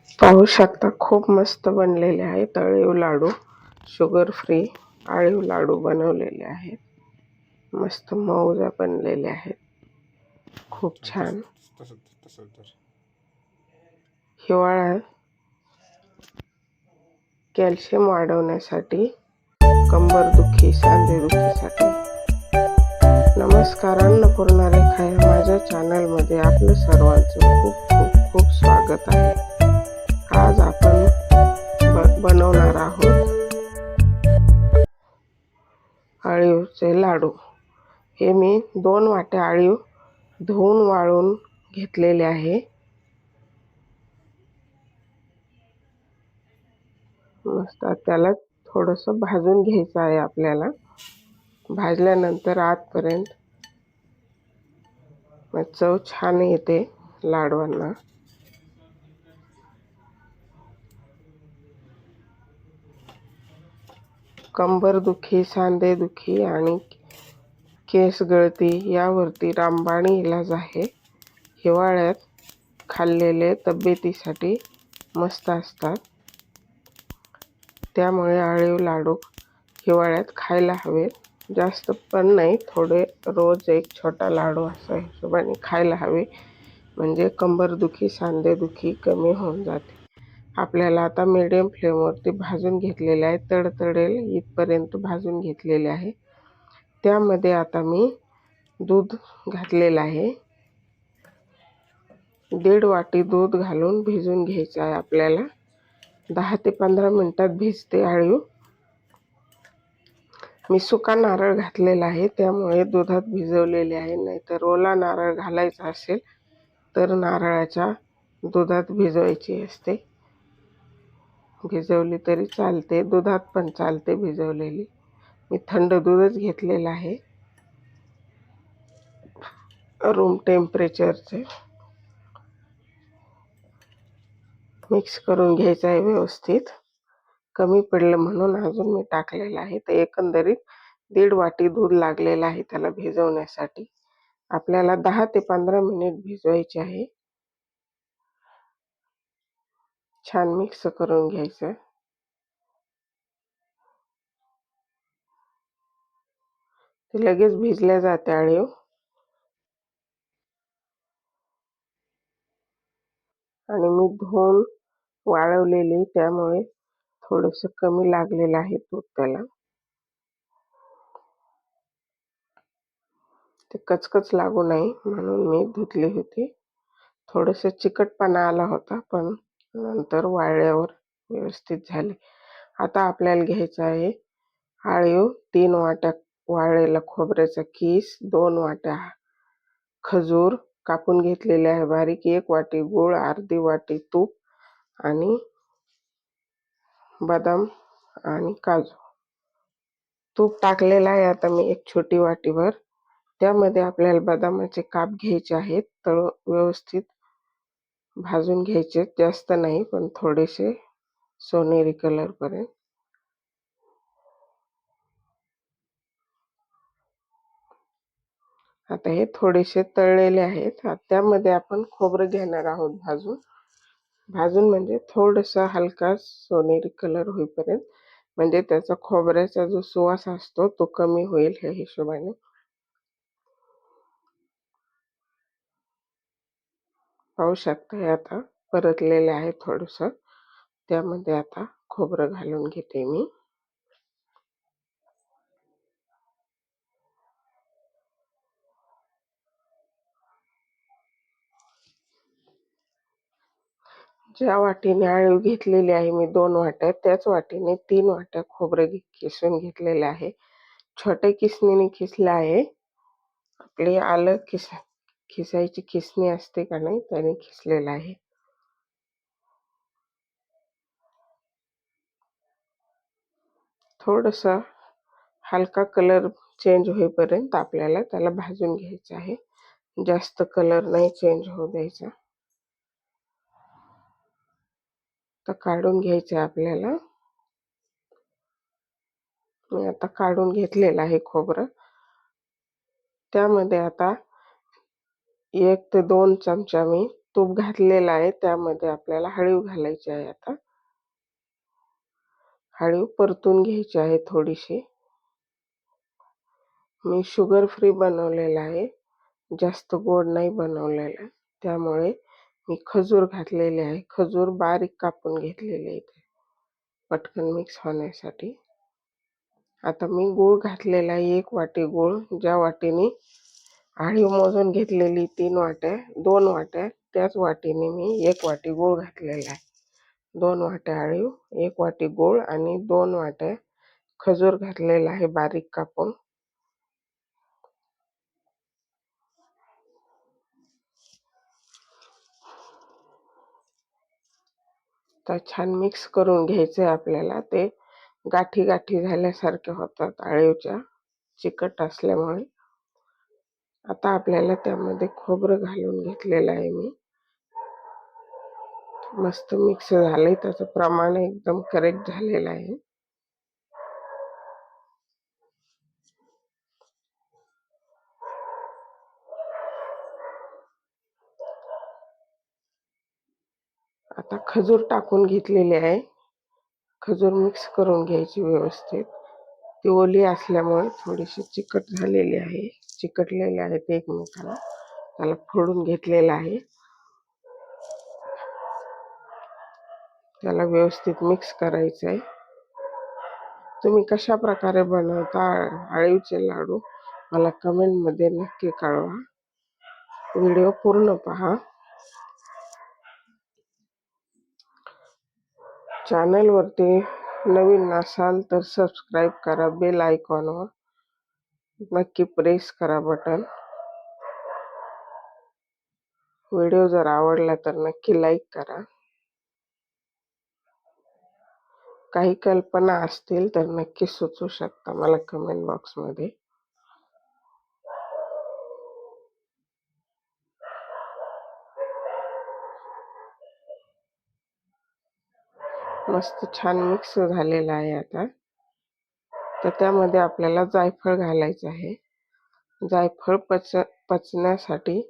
पाहू शकता खूप मस्त बनलेले आहेत अळीव लाडू. शुगर फ्री अळीव लाडू बनवलेले आहेत. मस्त मऊजा बनलेले आहेत. खूप छान. हिवाळ्यात कॅल्शियम वाढवण्यासाठी, कंबरदुखी, सांधेदुखीसाठी. नमस्कार, अन्नपूर्णा रेखा या माझ्या चॅनलमध्ये आपलं सर्वांचं खूप खूप खूप स्वागत आहे. आज आपण बनवणार आहोत अळीवचे लाडू. हे मी 2 वाट्या अळीव धुवून वाळून घेतलेले आहे. मस्त त्याला थोडंसं भाजून घ्यायचं आहे आपल्याला. भाजल्यानंतर आतपर्यंत चव छान येते लाडवांना. कंबरदुखी, सांधेदुखी आणि केस गळती यावरती रामबाण इलाज आहे. हिवाळ्यात खाल्लेले तब्येतीसाठी मस्त असतात. त्यामुळे अळीव लाडू हिवाळ्यात खायला हवेत. जास्त पण नाही, थोडे रोज एक छोटा लाडू असा हिशोबाने खायला हवे. म्हणजे कंबरदुखी, सांधेदुखी कमी होऊन जाते. आपल्याला आता मीडियम फ्लेमवरती भाजून घेतलेले आहे. तडतडेल इथपर्यंत भाजून घेतलेले आहे. त्यामध्ये आता मी दूध घातलेलं आहे. 1.5 वाटी दूध घालून भिजून घ्यायचं आहे आपल्याला. 10 ते 15 मिनिटात भिजते अळीव. मी सुका नारळ घातलेला आहे, त्यामुळे दुधात भिजवलेले आहे. नाहीतर ओला नारळ घालायचा असेल तर नारळाच्या दुधात भिजवायची असते. भिजवली तरी चालते, दुधात पण चालते भिजवलेली. मी थंड दूधच घेतलेलं आहे, रूम टेम्परेचरचे. मिक्स करून घ्यायचं आहे व्यवस्थित. कमी पडलं म्हणून अजून मी टाकलेलं आहे. तर एकंदरीत 1.5 वाटी दूध लागलेलं आहे त्याला भिजवण्यासाठी. आपल्याला 10 ते 15 मिनिट भिजवायचे आहे. छान मिक्स करून घ्यायचं. ते लगेच भिजल्या जाते अळीव. आणि मी धुवून वाळवलेली, त्यामुळे थोडंसं कमी लागलेलं आहे दूध त्याला. ते कचकच लागू नये म्हणून मी धुतली होती. थोडंसं चिकटपणा आला होता, पण नंतर वाळल्यावर व्यवस्थित झाले. आता आपल्याला घ्यायचं आहे अळीव, 3 वाट्या वाळलेला खोबऱ्याचा किस, 2 वाट्या खजूर कापून घेतलेले आहे बारीक, 1 वाटी गूळ, अर्धी वाटी तूप आणि बदाम आणि काजू. तूप टाकलेलं आहे आता मी 1 छोटी वाटीभर. त्यामध्ये आपल्याला बदामाचे काप घ्यायचे आहेत. तर व्यवस्थित भाजून घ्यायचे, जास्त नाही पण थोडेसे सोनेरी कलर पर्यंत. आता हे थोडेसे तळलेले आहेत. त्यामध्ये आपण खोबरं घेणार आहोत भाजून. भाजून म्हणजे थोडासा हलका सोनेरी कलर होईपर्यंत, म्हणजे त्याचा खोबऱ्याचा जो सुवास असतो तो कमी होईल ह्या हिशोबाने. पाहू शकता हे आता परतलेले आहे थोडंसं. त्यामध्ये आता खोबरं घालून घेते मी. ज्या वाटीने अळीव घेतलेली आहे मी 2 वाट्या, त्याच वाटीने 3 वाट्या खोबरं किसून घेतलेले आहे. छोट्या किसणीने किसलं आहे. आपली आलं खिसायची खिसणी असते का नाही, त्याने खिसलेलं आहे. थोडंसं हलका कलर चेंज होईपर्यंत आपल्याला त्याला भाजून घ्यायचं आहे. जास्त कलर नाही चेंज होऊ द्यायचा. तर काढून घ्यायचं आहे आपल्याला. मी आता काढून घेतलेलं आहे खोबरं. त्यामध्ये आता 1 ते 2 चमचा मी तूप घातलेलं आहे, त्यामध्ये आपल्याला हळीव घालायची आहे. आता हळीव परतून घ्यायची आहे थोडीशी. मी शुगर फ्री बनवलेला आहे, जास्त गोड नाही बनवलेला, त्यामुळे मी खजूर घातलेले आहे. खजूर बारीक कापून घेतलेले आहे पटकन मिक्स होण्यासाठी. आता मी गूळ घातलेला आहे, 1 वाटी गूळ. ज्या वाटीने हळीव मोजून घेतलेली 3 वाट्या, 2 वाट्या, त्याच वाटीने मी 1 वाटी गूळ घातलेला आहे. 2 वाट्या हळीव, 1 वाटी गूळ आणि 2 वाट्या खजूर घातलेला आहे बारीक कापून. तर छान मिक्स करून घ्यायचं आहे आपल्याला. ते गाठी गाठी झाल्यासारखे होतात हळीवच्या, चिकट असल्यामुळे. आता आपल्याला त्यामध्ये खोबरं घालून घेतलेलं आहे मी. मस्त मिक्स झालंय, त्याचं प्रमाण एकदम करेक्ट झालेलं आहे. आता खजूर टाकून घेतलेली आहे. खजूर मिक्स करून घ्यायची व्यवस्थित. ती ओली असल्यामुळे थोडीशी चिकट झालेली आहे, चिकटलेले आहे ते एकमेकाला. त्याला फोडून घेतलेलं आहे. त्याला व्यवस्थित मिक्स करायचं आहे. तुम्ही कशा प्रकारे बनवता हळीवचे लाडू मला कमेंटमध्ये नक्की कळवा. व्हिडिओ पूर्ण पहा. चॅनलवरती नवीन असाल तर सबस्क्राईब करा. बेल आयकॉनवर नक्की प्रेस करा बटन. व्हिडिओ जर आवडला तर नक्की लाईक करा. काही कल्पना असतील तर नक्की सुचवू शकता मला कमेंट बॉक्समध्ये. मस्त छान मिक्स झालेला आहे. आता तर त्यामध्ये आपल्याला जायफळ घालायचं आहे. जायफळ पचण्यासाठी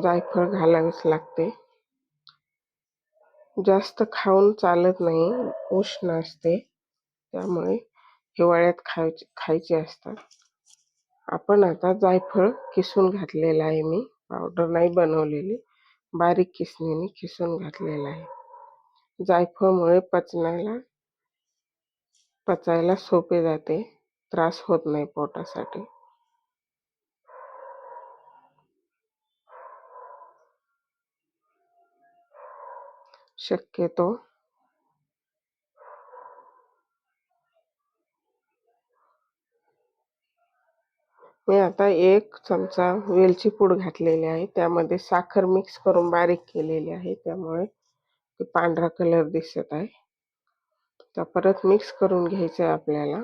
जायफळ घालावेच लागते. जास्त खाऊन चालत नाही, उष्ण असते, त्यामुळे हिवाळ्यात खायचे असतात. आपण आता जायफळ किसून घातलेलं आहे. मी पावडर नाही बनवलेली, बारीक किसणीने किसून घातलेलं आहे. जायफळमुळे पचायला सोपे जाते, त्रास होत नाही पोटासाठी. शक्यतो मी आता 1 चमचा वेलची पूड घातलेली आहे. त्यामध्ये साखर मिक्स करून बारीक केलेली आहे, त्यामुळे ते पांढरा कलर दिसत आहे. तर परत मिक्स करून घ्यायचं आहे आपल्याला.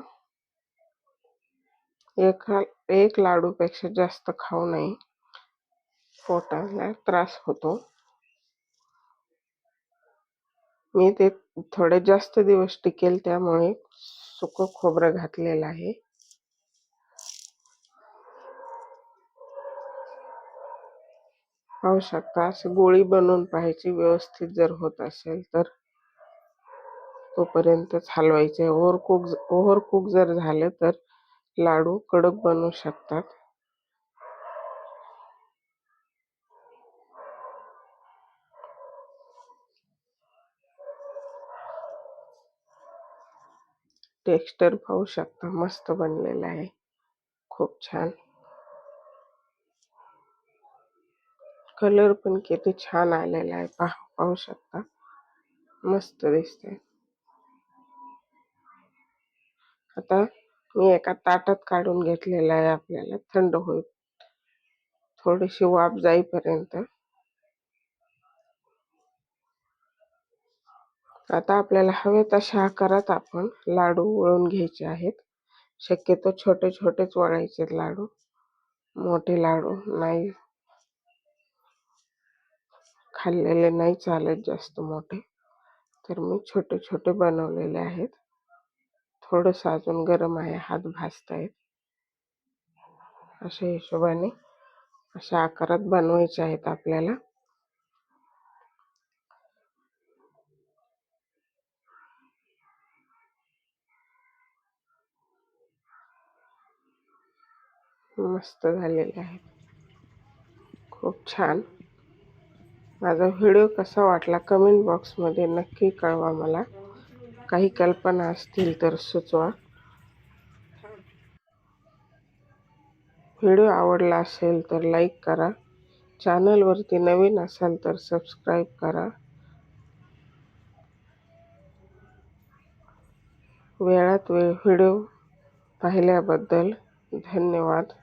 एक लाडूपेक्षा जास्त खाऊ नये, पोटाला त्रास होतो. मी ते थोडे जास्त दिवस टिकेल त्यामुळे सुकं खोबरं घातलेलं आहे. पाहू शकता, असं गोळी बनवून पाहायची. व्यवस्थित जर होत असेल तर तोपर्यंतच हलवायचे. ओव्हरकुक जर झालं तर लाडू कडक बनू शकतात. टेक्स्चर पाहू शकता, मस्त बनलेलं आहे, खूप छान. कलर पण किती छान आलेला आहे, पाहू शकता, मस्त दिसते. आता मी एका ताटात काढून घेतलेला आहे. आपल्याला थंड होईल, थोडीशी वाफ जाईपर्यंत. आता आपल्याला हवे तशा आकारात आपण लाडू वळून घ्यायचे आहेत. शक्यतो छोटे छोटेच वळायचे लाडू, मोठे लाडू नाही खाल्लेले, नाही चालत जास्त मोठे, तर मी छोटे छोटे बनवलेले आहेत. थोडंसं अजून गरम आहे, हात भाजतायत, अशा हिशोबाने अशा आकारात बनवायचे आहेत आपल्याला. मस्त झालेले आहेत, खूप छान. माझा व्हिडिओ कसा वाटला कमेंट बॉक्समध्ये नक्की कळवा मला. काही कल्पना असतील तर सुचवा. व्हिडिओ आवडला असेल तर लाईक करा. चॅनलवरती नवीन असाल तर सबस्क्राईब करा. वेळात वेळ व्हिडिओ पाहिल्याबद्दल धन्यवाद.